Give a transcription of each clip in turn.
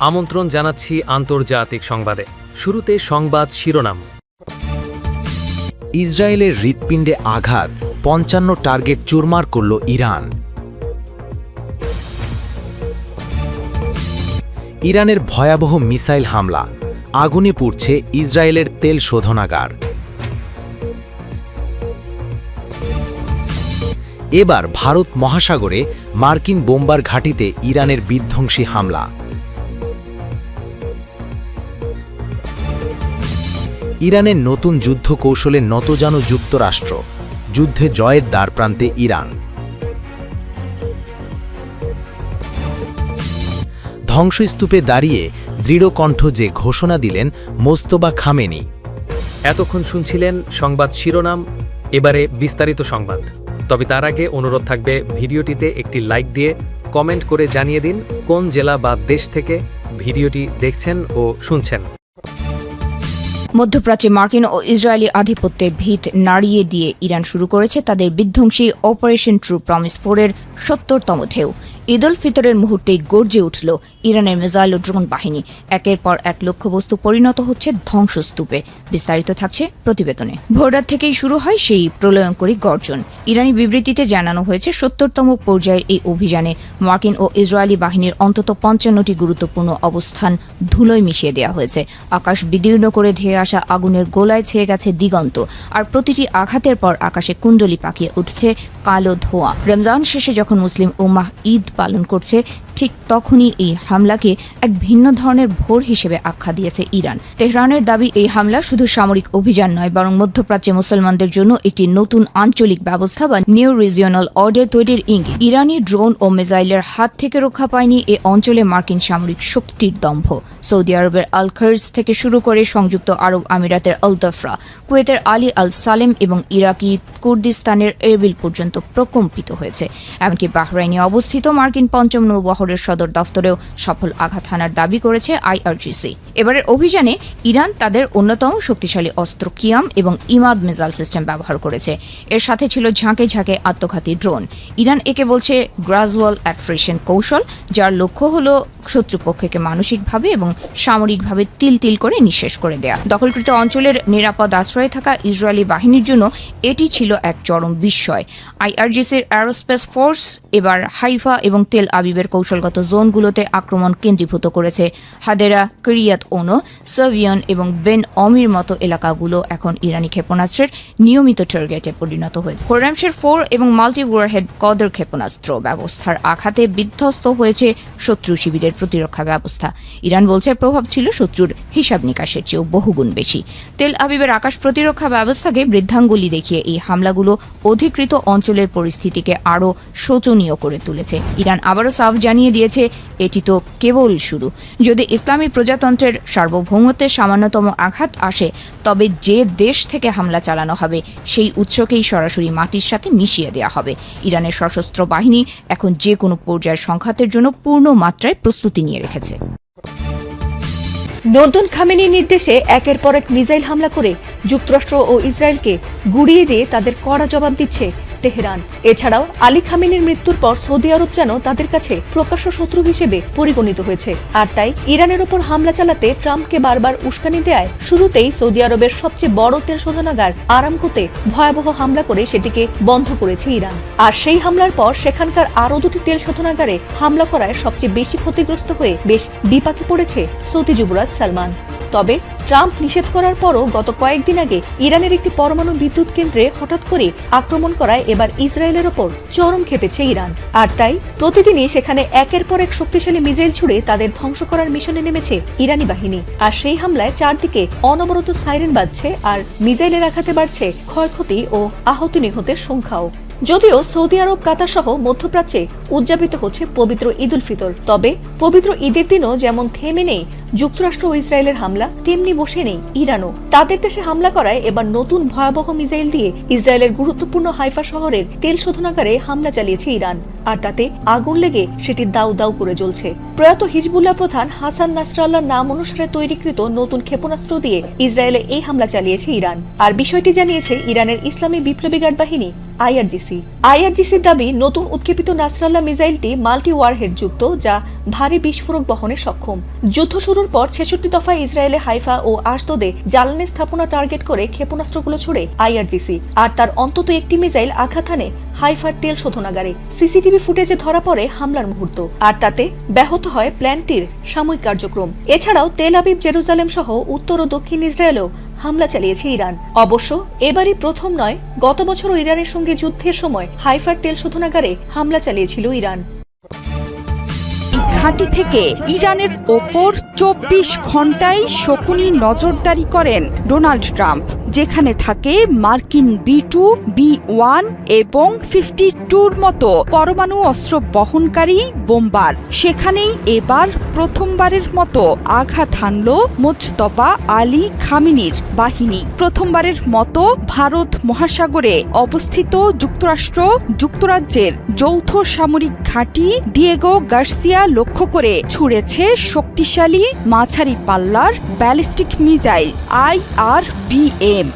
আমন্ত্রণ জানাচ্ছি আন্তর্জাতিক সংবাদে। শুরুতে সংবাদ শিরোনাম। ইসরায়েলের হৃৎপিণ্ডে আঘাত, ৫৫ টার্গেট চুরমার করল ইরান। ইরানের ভয়াবহ মিসাইল হামলা, আগুনে পুড়ছে ইসরায়েলের তেল শোধনাগার। এবার ভারত মহাসাগরে মার্কিন বোম্বার ঘাঁটিতে ইরানের বিধ্বংসী হামলা। ইরানের নতুন যুদ্ধ কৌশলে নতজানু যুক্তরাষ্ট্র, যুদ্ধে জয়ের দ্বারপ্রান্তে ইরান। ধ্বংসস্তূপে দাঁড়িয়ে দৃঢ় কণ্ঠ যে ঘোষণা দিলেন মোস্তফা খামেনি। এতক্ষণ শুনছিলেন সংবাদ শিরোনাম, এবারে বিস্তারিত সংবাদ। তবে তার আগে অনুরোধ থাকবে, ভিডিওটিতে একটি লাইক দিয়ে কমেন্ট করে জানিয়ে দিন কোন জেলা বা দেশ থেকে ভিডিওটি দেখছেন ও শুনছেন। মধ্যপ্রাচ্যে মার্কিন ও ইসরায়েলি আধিপত্যের ভিত নাড়িয়ে দিয়ে ইরান শুরু করেছে তাদের বিধ্বংসী অপারেশন ট্রু প্রমিস 4-এর ৭০তম ঢেউ। ঈদ উল ফিতরের মুহূর্তেই গর্জে উঠল ইরানের মিসাইল ও ড্রোন বাহিনী। একের পর এক লক্ষ্যবস্তু পরিণত হচ্ছে ধ্বংসস্তূপে। বিস্তারিত থাকছে প্রতিবেদনে। ভোররাত থেকেই শুরু হয় সেই প্রলয়ঙ্করী গর্জন। ইরানি বিবৃতিতে জানানো হয়েছে, ৭০তম পর্যায়ের এই অভিযানে মার্কিন ও ইসরায়েলি বাহিনীর অন্তত ৫৫টি গুরুত্বপূর্ণ অবস্থান ধুলোয় মিশিয়ে দেওয়া হয়েছে। আকাশ বিদীর্ণ করে ধেয়ে আসা আগুনের গোলায় ছেয়ে গেছে দিগন্ত, আর প্রতিটি আঘাতের পর আকাশে কুণ্ডলী পাকিয়ে উঠছে কালো ধোঁয়া। রমজান শেষে যখন মুসলিম উম্মাহ ঈদ পালন করছে, ঠিক তখনই এই হামলাকে এক ভিন্ন ধরনের ভোর হিসেবে আখ্যা দিয়েছে ইরান। তেহরানের দাবি, এই হামলা শুধু সামরিক অভিযান নয়, বরং মধ্যপ্রাচ্যে মুসলমানদের জন্য একটি নতুন আঞ্চলিক ব্যবস্থা বা নিউ রিজিওনাল অর্ডার তৈরির ইঙ্গিত। ইরানি ড্রোন ও মিসাইলের হাত থেকে রক্ষা পায়নি এ অঞ্চলে মার্কিন সামরিক শক্তির দম্ভ। সৌদি আরবের আল খার্জ থেকে শুরু করে সংযুক্ত আরব আমিরাতের আল দফরা, কুয়েতের আলী আল সালেম এবং ইরাকি কুর্দিস্তানের এরবিল পর্যন্ত প্রকম্পিত হয়েছে। এমনকি বাহরাইনে অবস্থিত মার্কিন ৫ম নৌবহরের সদর দফতরেও সফল আঘাত হানার দাবি করেছে IRGC। এবারের অভিযানে ইরান তাদের অন্যতম শক্তিশালী অস্ত্র কিয়াম এবং ইমাদ মিসাইল সিস্টেম ব্যবহার করেছে। এর সাথে ছিল ঝাঁকে ঝাঁকে আত্মঘাতী ড্রোন। ইরান একে বলছে গ্রাজুয়াল অ্যাট্রিশন কৌশল, যার লক্ষ্য হল শত্রুপক্ষকে মানসিকভাবে এবং সামরিকভাবে তিল তিল করে নিঃশেষ করে দেয়া। দখলকৃত অঞ্চলের নিরাপদ আশ্রয়ে থাকা ইসরায়েলি বাহিনীর জন্য এটি ছিল এক চরম বিস্ময়। IRGCর অ্যারোস্পেস ফোর্স এবার হাইফা এবং তেল আবিবের কৌশলগত জোনগুলোতে আক্রমণ কেন্দ্রীভূত করেছে। হাদেরা, কিরিয়াত ওনো, সাভিয়ন এবং বেন অমির মতো এলাকাগুলো এখন ইরানি ক্ষেপণাস্ত্রের নিয়মিত টার্গেটে পরিণত হয়েছে। খোরামশের 4 এবং মাল্টি ওয়ারহেড কদর ক্ষেপণাস্ত্র ব্যবস্থার আঘাতে বিধ্বস্ত হয়েছে শত্রু শিবিরের প্রতিরক্ষা ব্যবস্থা। ইরান বলছে, প্রভাব ছিল শত্রুর হিসাব নিকাশের চেয়েও বহুগুণ বেশি। তেল আবিবের আকাশ প্রতিরক্ষা ব্যবস্থাকে বৃদ্ধাঙ্গুলি দেখিয়ে এই হামলাগুলো অধিকৃত অঞ্চলের পরিস্থিতিকে আরও শোচনীয় করে তুলেছে। ইরান আবারও সাফ জানিয়ে দিয়েছে, এটি তো কেবল শুরু। যদি ইসলামী প্রজাতন্ত্রের সার্বভৌমত্বের সামান্যতম আঘাত আসে, তবে যে দেশ থেকে হামলা চালানো হবে সেই উৎসকেই সরাসরি মাটির সাথে মিশিয়ে দেওয়া হবে। ইরানের সশস্ত্র বাহিনী এখন যে কোনো পর্যায়ের সংঘাতের জন্য পূর্ণ মাত্রায় প্রস্তুতি নিয়ে রেখেছে। নতুন খামেনির নির্দেশে একের পর এক মিসাইল হামলা করে যুক্তরাষ্ট্র ও ইসরায়েলকে গুড়িয়ে দিয়ে তাদের কড়া জবাব দিচ্ছে তেহরান। এছাড়াও আলী খামেনির মৃত্যুর পর সৌদি আরব যেন তাদের কাছে প্রকাশ্য শত্রু হিসেবে পরিগণিত হয়েছে। আর তাই ইরানের ওপর হামলা চালাতে ট্রাম্পকে বারবার উস্কানি দেয় শুরুতেই সৌদি আরবের সবচেয়ে বড় তেল শোধনাগার আরামকোতে ভয়াবহ হামলা করে সেটিকে বন্ধ করেছে ইরান। আর সেই হামলার পর সেখানকার আরও দুটি তেল শোধনাগারে হামলা করায় সবচেয়ে বেশি ক্ষতিগ্রস্ত হয়ে বেশ বিপাকে পড়েছে সৌদি যুবরাজ সালমান। তবে ট্রাম্প নিষেধ করার পরও গত কয়েকদিন আগে ইরানের একটি পরমাণু বিদ্যুৎ কেন্দ্রে হঠাৎ করে আক্রমণ করায় এবার ইসরায়েলের ওপর চরম ক্ষেপেছে ইরান। আর তাই প্রতিদিনই সেখানে একের পর এক শক্তিশালী মিসাইল ছুড়ে তাদের ধ্বংস করার মিশনে নেমেছে ইরানি বাহিনী। আর সেই হামলায় চারদিকে অনবরত সাইরেন বাজছে, আর মিসাইলের আঘাতে বাড়ছে ক্ষয়ক্ষতি ও আহত নিহতের সংখ্যাও। যদিও সৌদি আরব, কাতার সহ মধ্যপ্রাচ্যে উদযাপিত হচ্ছে পবিত্র ঈদ উল ফিতর, তবে পবিত্র ঈদের দিনও যেমন থেমে নেই যুক্তরাষ্ট্র ও ইসরায়েলের হামলা, তেমনি বসে নেই ইরানও। তাদের দেশে হামলা করায় এবার নতুন ভয়াবহ মিসাইল দিয়ে ইসরায়েলের গুরুত্বপূর্ণ হাইফা শহরের তেল শোধনাগারে হামলা চালিয়েছে ইরান। আর তাতে আগুন লেগে সেটি দাউ দাউ করে জ্বলছে। প্রয়াত হিজবুল্লাহ প্রধান হাসান নাসরাল্লাহর নাম অনুসারে তৈরিকৃত নতুন ক্ষেপণাস্ত্র দিয়ে ইসরায়েলে এই হামলা চালিয়েছে ইরান। আর বিষয়টি জানিয়েছে ইরানের ইসলামী বিপ্লবী গার্ড বাহিনী আইআরজিসি। আইআরজিসির দাবি, নতুন উৎক্ষেপিত নাসরাল্লাহ মিসাইলটি মাল্টি ওয়ারহেড যুক্ত, যা ভারী বিস্ফোরক বহনে সক্ষম। যুদ্ধ শুরুর পর ৬৬ দফায় ইসরায়েলে হাইফা ও আশদোদে জ্বালানি স্থাপনা টার্গেট করে ক্ষেপণাস্ত্রগুলো ছুড়ে আইআরজিসি, আর তার অন্তত একটি মিসাইল আঘাত হানে হাইফার তেল শোধনাগারে। সিসিটিভি ফুটেজে ধরা পড়ে হামলার মুহূর্ত, আর তাতে ব্যাহত হয় প্ল্যানটির সাময়িক কার্যক্রম। এছাড়াও তেল আবিব, জেরুজালেম সহ উত্তর ও দক্ষিণ ইসরায়েলেও হামলা চালিয়েছে ইরান। অবশ্য এবারই প্রথম নয়, গত বছরও ইরানের সঙ্গে যুদ্ধের সময় হাইফার তেল শোধনাগারে হামলা চালিয়েছিল ইরান। ঘাঁটি থেকে ইরানের ওপর ২৪ ঘন্টায় শকুনি নজরদারি করেন ডোনাল্ড ট্রাম্প, যেখানে থাকে মার্কিন B2, B1 এবং 52-র মতো পরমাণু অস্ত্র বহনকারী বোমবার। সেখানেই এবার প্রথমবারের মতো আঘাত হানল মোজতবা আলী খামেনির বাহিনী। প্রথমবারের মতো ভারত মহাসাগরে অবস্থিত যুক্তরাজ্যের যৌথ সামরিক ঘাঁটি দিয়েগো গার্সিয়া লক্ষ্য করে ছুড়েছে শক্তিশালী মাঝারি পাল্লার ব্যালিস্টিক মিসাইল IRBM।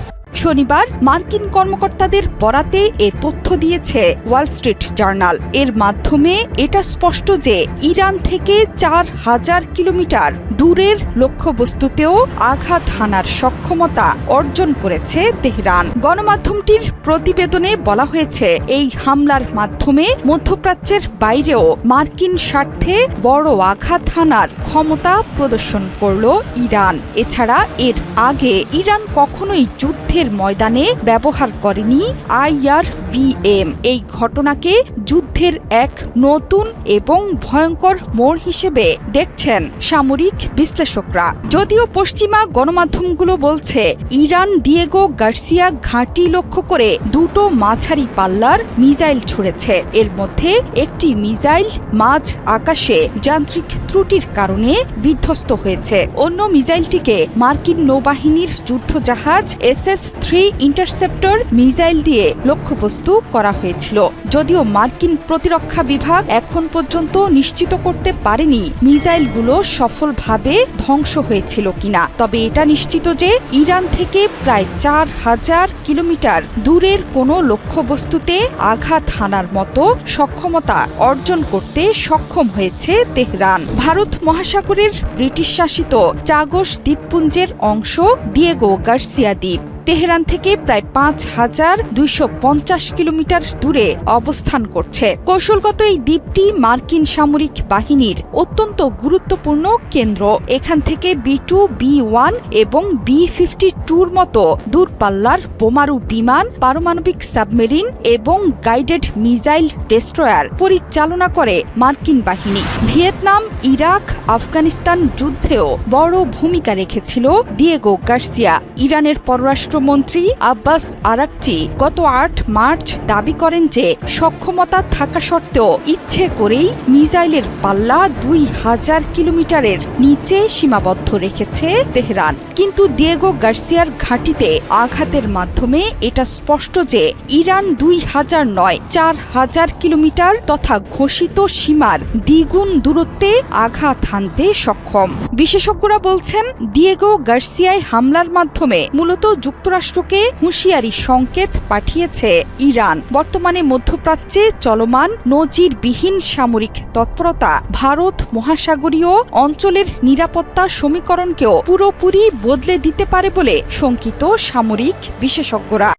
শনিবার মার্কিন কর্মকর্তাদের বরাতে এ তথ্য দিয়েছে ওয়াল স্ট্রিট জার্নাল। এর মাধ্যমে এটা স্পষ্ট যে ইরান থেকে ৪,০০০ কিলোমিটার দূরের লক্ষ্যবস্তুতেও আঘাত হানার সক্ষমতা অর্জন করেছে তেহরান। গণমাধ্যমটির প্রতিবেদনে বলা হয়েছে, এই হামলার মাধ্যমে মধ্যপ্রাচ্যের বাইরেও মার্কিন স্বার্থে বড় আঘাত হানার ক্ষমতা প্রদর্শন করল ইরান। এছাড়া এর আগে ইরান কখনোই যুদ্ধের ময়দানে ব্যবহার করেনি IRBM। এই ঘটনাকে যুদ্ধের এক নতুন এবং ভয়ঙ্কর মোড় হিসেবে দেখছেন সামরিক বিশ্লেষকরা। যদিও পশ্চিমা গণমাধ্যমগুলো বলছে, ইরান দিয়েগো গার্সিয়া ঘাঁটি লক্ষ্য করে দুটো মাঝারি পাল্লার মিসাইল ছুড়েছে। এর মধ্যে একটি মিসাইল মাঝ আকাশে যান্ত্রিক ত্রুটির কারণে বিধ্বস্ত হয়েছে। অন্য মিসাইলটিকে মার্কিন নৌবাহিনীর যুদ্ধজাহাজ SS-3 ইন্টারসেপ্টর মিসাইল দিয়ে লক্ষ্যবস্তু করা হয়েছিল। যদিও মার্কিন প্রতিরক্ষা বিভাগ এখন পর্যন্ত নিশ্চিত করতে পারেনি মিসাইলগুলো সফলভাবে ধ্বংস হয়েছিল কিনা, তবে এটা নিশ্চিত যে ইরান থেকে প্রায় ৪,০০০ কিলোমিটার দূরের কোনো লক্ষ্যবস্তুতে আঘাত হানার মতো সক্ষমতা অর্জন করতে সক্ষম হয়েছে তেহরান। ভারত মহাসাগরের ব্রিটিশ শাসিত চাগস দ্বীপপুঞ্জের অংশ দিয়েগো গার্সিয়া দ্বীপ তেহরান থেকে প্রায় ৫,২৫০ কিলোমিটার দূরে অবস্থান করছে। কৌশলগত এই দ্বীপটি মার্কিন সামরিক বাহিনীর অত্যন্ত গুরুত্বপূর্ণ কেন্দ্র। এখান থেকে B2, B1 এবং B52-র মতো দূরপাল্লার বোমারু বিমান, পারমাণবিক সাবমেরিন এবং গাইডেড মিসাইল ডেস্ট্রয়ার পরিচালনা করে মার্কিন বাহিনী। ভিয়েতনাম, ইরাক, আফগানিস্তান যুদ্ধেও বড় ভূমিকা রেখেছিল দিয়েগো গার্সিয়া। ইরানের পররাষ্ট্র মন্ত্রী আব্বাস আরাকচি গত ৮ মার্চ দাবি করেন যে সক্ষমতা থাকা সত্ত্বেও ইচ্ছে করেই মিসাইলের পাল্লা ২,০০০ কিলোমিটারের নিচে সীমাবদ্ধ রেখেছে তেহরান। কিন্তু দিয়েগো গার্সিয়ার ঘাঁটিতে আঘাতের মাধ্যমে এটা স্পষ্ট যে ইরান ২,০০০ নয়, ৪,০০০ কিলোমিটার তথা ঘোষিত সীমার দ্বিগুণ দূরত্বে আঘাত হানতে সক্ষম। বিশেষজ্ঞরা বলছেন, দিয়েগো গার্সিয়ায় হামলার মাধ্যমে মূলত যুক্তরাষ্ট্রকে হুঁশিয়ারি সংকেত পাঠিয়েছে ইরান। বর্তমানে মধ্যপ্রাচ্যে চলমান নজিরবিহীন সামরিক তৎপরতা ভারত মহাসাগরীয় অঞ্চলের নিরাপত্তা সমীকরণকেও পুরোপুরি বদলে দিতে পারে বলে শঙ্কিত সামরিক বিশেষজ্ঞরা।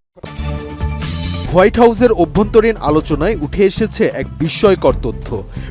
হোয়াইট হাউসের অভ্যন্তরীণ আলোচনায় উঠে এসেছে এক বিস্ময়কর তথ্য।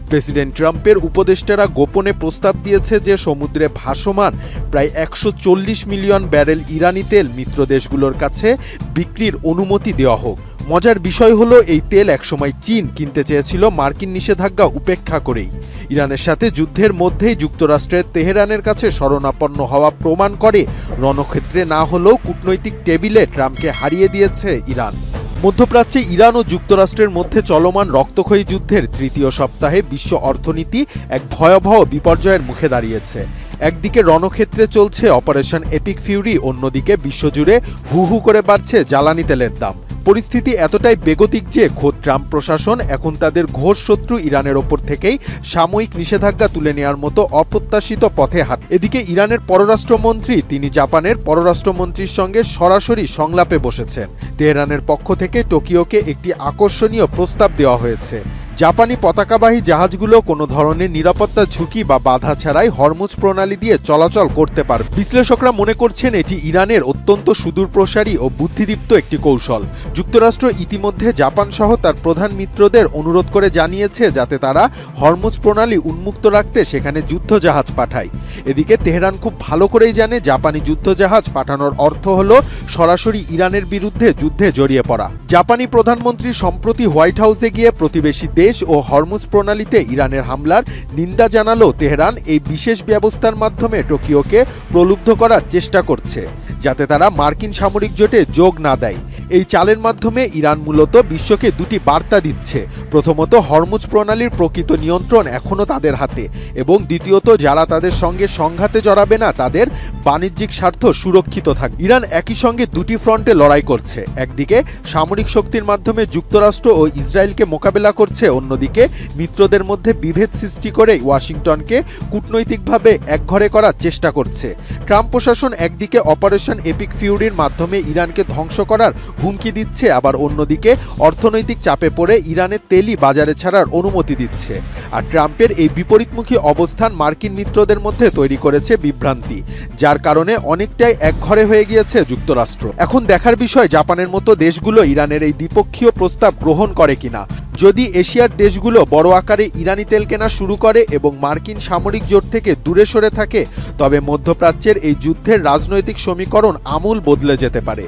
প্রেসিডেন্ট ট্রাম্পের উপদেষ্টারা গোপনে প্রস্তাব দিয়েছে যে সমুদ্রে ভাসমান প্রায় ১৪০ মিলিয়ন ব্যারেল ইরানি তেল মিত্র দেশগুলোর কাছে বিক্রির অনুমতি দেওয়া হোক। মজার বিষয় হলো, এই তেল একসময় চীন কিনতে চেয়েছিল মার্কিন নিষেধাজ্ঞা উপেক্ষা করেই। ইরানের সাথে যুদ্ধের মধ্যেই যুক্তরাষ্ট্রের তেহরানের কাছে শরণাপন্ন হওয়া প্রমাণ করে রণক্ষেত্রে না হলেও কূটনৈতিক টেবিলে ট্রাম্পকে হারিয়ে দিয়েছে ইরান। মধ্যপ্রাচ্যে ইরান ও যুক্তরাষ্ট্রের মধ্যে চলমান রক্তক্ষয়ী যুদ্ধের তৃতীয় সপ্তাহে বিশ্ব অর্থনীতি এক ভয়াবহ বিপর্যয়ের মুখে দাঁড়িয়েছে। একদিকে রণক্ষেত্রে চলছে অপারেশন এপিক ফিউরি, অন্যদিকে বিশ্বজুড়ে হু হু করে বাড়ছে জ্বালানি তেলের দাম। পরিস্থিতি এতটাই বেগতিক যে খোদ ট্রাম্প প্রশাসন এখন তাদের ঘোর শত্রু ইরানের ওপর থেকেই সাময়িক নিষেধাজ্ঞা তুলে নেওয়ার মতো অপ্রত্যাশিত পথে হাঁট। এদিকে ইরানের পররাষ্ট্রমন্ত্রী তিনি জাপানের পররাষ্ট্রমন্ত্রীর সঙ্গে সরাসরি সংলাপে বসেছেন। তেহরানের পক্ষ থেকে টোকিওকে একটি আকর্ষণীয় প্রস্তাব দেওয়া হয়েছে। জাপানি পতাকাবাহী জাহাজগুলো কোনো ধরনের নিরাপত্তা ঝুঁকি বা বাধা ছাড়াই হরমুজ প্রণালী দিয়ে চলাচল করতে পারবে। বিশ্লেষকরা মনে করছেন এটি ইরানের অত্যন্ত সুদূরপ্রসারী ও বুদ্ধিদীপ্ত একটি কৌশল। যুক্তরাষ্ট্র ইতিমধ্যে জাপান সহ তার প্রধান মিত্রদের অনুরোধ করে জানিয়েছে যাতে তারা হরমুজ প্রণালী উন্মুক্ত রাখতে সেখানে যুদ্ধজাহাজ পাঠায়। এদিকে তেহরান খুব ভালো করেই জানে জাপানি যুদ্ধজাহাজ পাঠানোর অর্থ হলো সরাসরি ইরানের বিরুদ্ধে যুদ্ধে জড়িয়ে পড়া। জাপানি প্রধানমন্ত্রী সম্প্রতি হোয়াইট হাউসে গিয়ে প্রতিবেশী দেশ ও হরমুজ প্রণালীতে ইরানের হামলার নিন্দা জানালো তেহরান এই বিশেষ ব্যবস্থার মাধ্যমে টোকিওকে প্রলুব্ধ করার চেষ্টা করছে যাতে তারা মার্কিন সামরিক জোটে যোগ না দেয়। এই চালের মাধ্যমে ইরান মূলত বিশ্বকে দুটি বার্তা দিচ্ছে। প্রথমত, হরমুজ প্রণালীর প্রকৃত নিয়ন্ত্রণ এখনও তাদের হাতে, এবং দ্বিতীয়ত, যারা তাদের সঙ্গে সংঘাতে জড়াবে না তাদের বাণিজ্যিক স্বার্থ সুরক্ষিত থাকবে। ইরান একই সঙ্গে দুটি ফ্রন্টে লড়াই করছে। একদিকে সামরিক শক্তির মাধ্যমে যুক্তরাষ্ট্র ও ইসরায়েলকে মোকাবেলা করছে, অন্যদিকে মিত্রদের মধ্যে বিভেদ সৃষ্টি করে ওয়াশিংটনকে কূটনৈতিকভাবে একঘরে করার চেষ্টা করছে। ট্রাম্প প্রশাসন একদিকে অপারেশন এপিক ফিউরির মাধ্যমে ইরানকে ধ্বংস করার হুমকি দিচ্ছে, আবার অন্যদিকে অর্থনৈতিক চাপে পড়ে ইরানের তেলই বাজারে ছাড়ার অনুমতি দিচ্ছে। আর ট্রাম্পের এই বিপরীতমুখী অবস্থান মার্কিন মিত্রদের মধ্যে তৈরি করেছে বিভ্রান্তি, যার কারণে অনেকটাই একঘরে হয়ে গিয়েছে যুক্তরাষ্ট্র। এখন দেখার বিষয় জাপানের মতো দেশগুলো ইরানের এই দ্বিপক্ষীয় প্রস্তাব গ্রহণ করে কিনা। যদি এশিয়ার দেশগুলো বড় আকারে ইরানি তেল কেনা শুরু করে এবং মার্কিন সামরিক জোট থেকে দূরে সরে থাকে, তবে মধ্যপ্রাচ্যের এই যুদ্ধের রাজনৈতিক সমীকরণ আমূল বদলে যেতে পারে।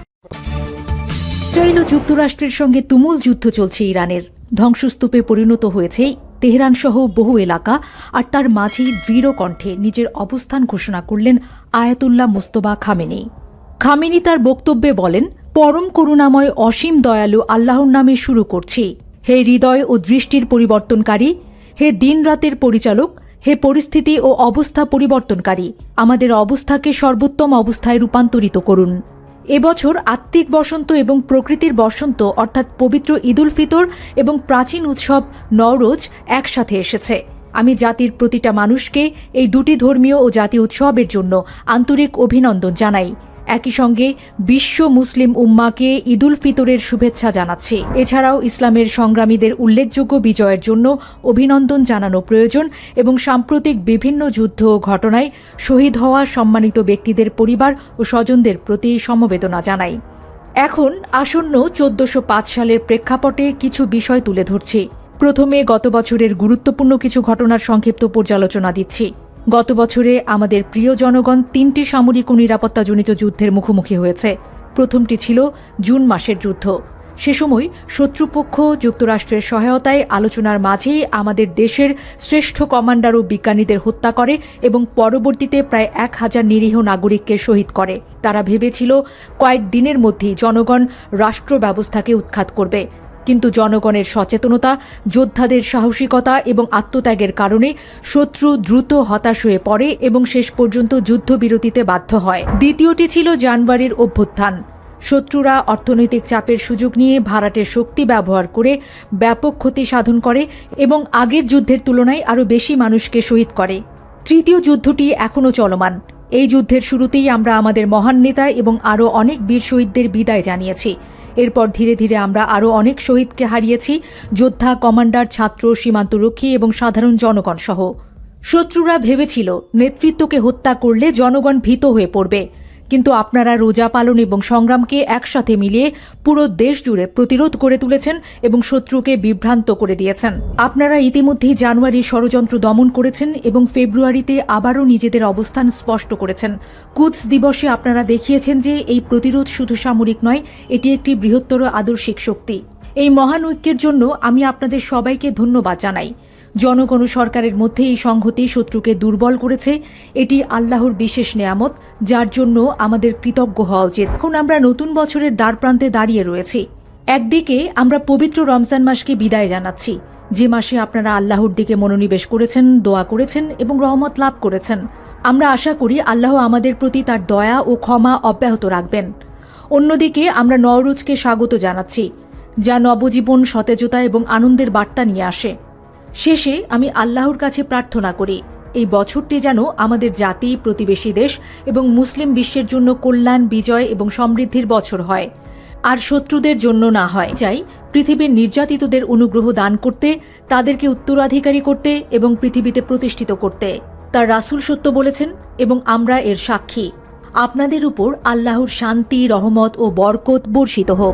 ইসরায়েল ও যুক্তরাষ্ট্রের সঙ্গে তুমুল যুদ্ধ চলছে ইরানের। ধ্বংসস্তূপে পরিণত হয়েছে তেহরান সহ বহু এলাকা, আর তার মাঝেই দৃঢ় কণ্ঠে নিজের অবস্থান ঘোষণা করলেন আয়াতুল্লাহ মুস্তফা খামেনি। খামেনি তার বক্তব্যে বলেন, পরম করুণাময় অসীম দয়ালু আল্লাহর নামে শুরু করছি। হে হৃদয় ও দৃষ্টির পরিবর্তনকারী, হে দিন রাতের পরিচালক, হে পরিস্থিতি ও অবস্থা পরিবর্তনকারী, আমাদের অবস্থাকে সর্বোত্তম অবস্থায় রূপান্তরিত করুন। এবছর আত্মিক বসন্ত এবং প্রকৃতির বসন্ত অর্থাৎ পবিত্র ঈদুল ফিতর এবং প্রাচীন উৎসব নওরোজ একসাথে এসেছে। আমি জাতির প্রতিটা মানুষকে এই দুটি ধর্মীয় ও জাতীয় উৎসবের জন্য আন্তরিক অভিনন্দন জানাই। একই সঙ্গে বিশ্ব মুসলিম উম্মাকে ঈদুল ফিতরের শুভেচ্ছা জানাচ্ছি। এছাড়াও ইসলামের সংগ্রামীদের উল্লেখযোগ্য বিজয়ের জন্য অভিনন্দন জানানো প্রয়োজন এবং সাম্প্রতিক বিভিন্ন যুদ্ধ ও ঘটনায় শহীদ হওয়া সম্মানিত ব্যক্তিদের পরিবার ও স্বজনদের প্রতি সমবেদনা জানাই। এখন আসন্ন 1405 সালের প্রেক্ষাপটে কিছু বিষয় তুলে ধরছি। প্রথমে গত বছরের গুরুত্বপূর্ণ কিছু ঘটনার সংক্ষিপ্ত পর্যালোচনা দিচ্ছি। গত বছরে আমাদের প্রিয় জনগণ 3টি সামরিক ও নিরাপত্তাজনিত যুদ্ধের মুখোমুখি হয়েছে। প্রথমটি ছিল জুন মাসের যুদ্ধ। সে সময় শত্রুপক্ষ যুক্তরাষ্ট্রের সহায়তায় আলোচনার মাঝেই আমাদের দেশের শ্রেষ্ঠ কমান্ডার ও বিজ্ঞানীদের হত্যা করে এবং পরবর্তীতে প্রায় 1000 নিরীহ নাগরিককে শহীদ করে। তারা ভেবেছিল কয়েক দিনের মধ্যেই জনগণ রাষ্ট্র ব্যবস্থাকে উৎখাত করবে, কিন্তু জনগণের সচেতনতা, যোদ্ধাদের সাহসিকতা এবং আত্মত্যাগের কারণে শত্রু দ্রুত হতাশ হয়ে পড়ে এবং শেষ পর্যন্ত যুদ্ধবিরতিতে বাধ্য হয়। দ্বিতীয়টি ছিল জানুয়ারির অভ্যুত্থান। শত্রুরা অর্থনৈতিক চাপের সুযোগ নিয়ে ভাড়াটের শক্তি ব্যবহার করে ব্যাপক ক্ষতি সাধন করে এবং আগের যুদ্ধের তুলনায় আরও বেশি মানুষকে শহীদ করে। তৃতীয় যুদ্ধটি এখনও চলমান। এই যুদ্ধের শুরুতেই আমরা আমাদের মহান নেতা এবং আরও অনেক বীর শহীদদের বিদায় জানিয়েছি। এরপর ধীরে ধীরে আমরা আরও অনেক শহীদকে হারিয়েছি, যোদ্ধা, কমান্ডার, ছাত্র, সীমান্তরক্ষী এবং সাধারণ জনগণ সহ। শত্রুরা ভেবেছিল নেতৃত্বকে হত্যা করলে জনগণ ভীত হয়ে পড়বে, কিন্তু আপনারা রোজা পালন এবং সংগ্রামকে একসাথে মিলিয়ে পুরো দেশ জুড়ে প্রতিরোধ করে তুলেছেন এবং শত্রুকে বিভ্রান্ত করে দিয়েছেন। আপনারা ইতিমধ্যেই জানুয়ারির ষড়যন্ত্র দমন করেছেন এবং ফেব্রুয়ারিতে আবারও নিজেদের অবস্থান স্পষ্ট করেছেন। কুদস দিবসে আপনারা দেখিয়েছেন যে এই প্রতিরোধ শুধু সামরিক নয়, এটি একটি বৃহত্তর আদর্শিক শক্তি। এই মহান ঐক্যের জন্য আমি আপনাদের সবাইকে ধন্যবাদ জানাই। জনগণ ও সরকারের মধ্যে এই সংহতি শত্রুকে দুর্বল করেছে। এটি আল্লাহর বিশেষ নেয়ামত, যার জন্য আমাদের কৃতজ্ঞ হওয়া উচিত। এখন আমরা নতুন বছরের দ্বারপ্রান্তে দাঁড়িয়ে রয়েছি। একদিকে আমরা পবিত্র রমজান মাসকে বিদায় জানাচ্ছি, যে মাসে আপনারা আল্লাহর দিকে মনোনিবেশ করেছেন, দোয়া করেছেন এবং রহমত লাভ করেছেন। আমরা আশা করি আল্লাহ আমাদের প্রতি তার দয়া ও ক্ষমা অব্যাহত রাখবেন। অন্যদিকে আমরা নওরোজকে স্বাগত জানাচ্ছি, যা নবজীবন, সতেজতা এবং আনন্দের বার্তা নিয়ে আসে। শেষে আমি আল্লাহর কাছে প্রার্থনা করি এই বছরটি যেন আমাদের জাতি, প্রতিবেশী দেশ এবং মুসলিম বিশ্বের জন্য কল্যাণ, বিজয় এবং সমৃদ্ধির বছর হয়, আর শত্রুদের জন্য না হয়। চাই পৃথিবীর নির্যাতিতদের অনুগ্রহ দান করতে, তাদেরকে উত্তরাধিকারী করতে এবং পৃথিবীতে প্রতিষ্ঠিত করতে। তার রাসূল সত্য বলেছেন এবং আমরা এর সাক্ষী। আপনাদের উপর আল্লাহর শান্তি, রহমত ও বরকত বর্ষিত হোক।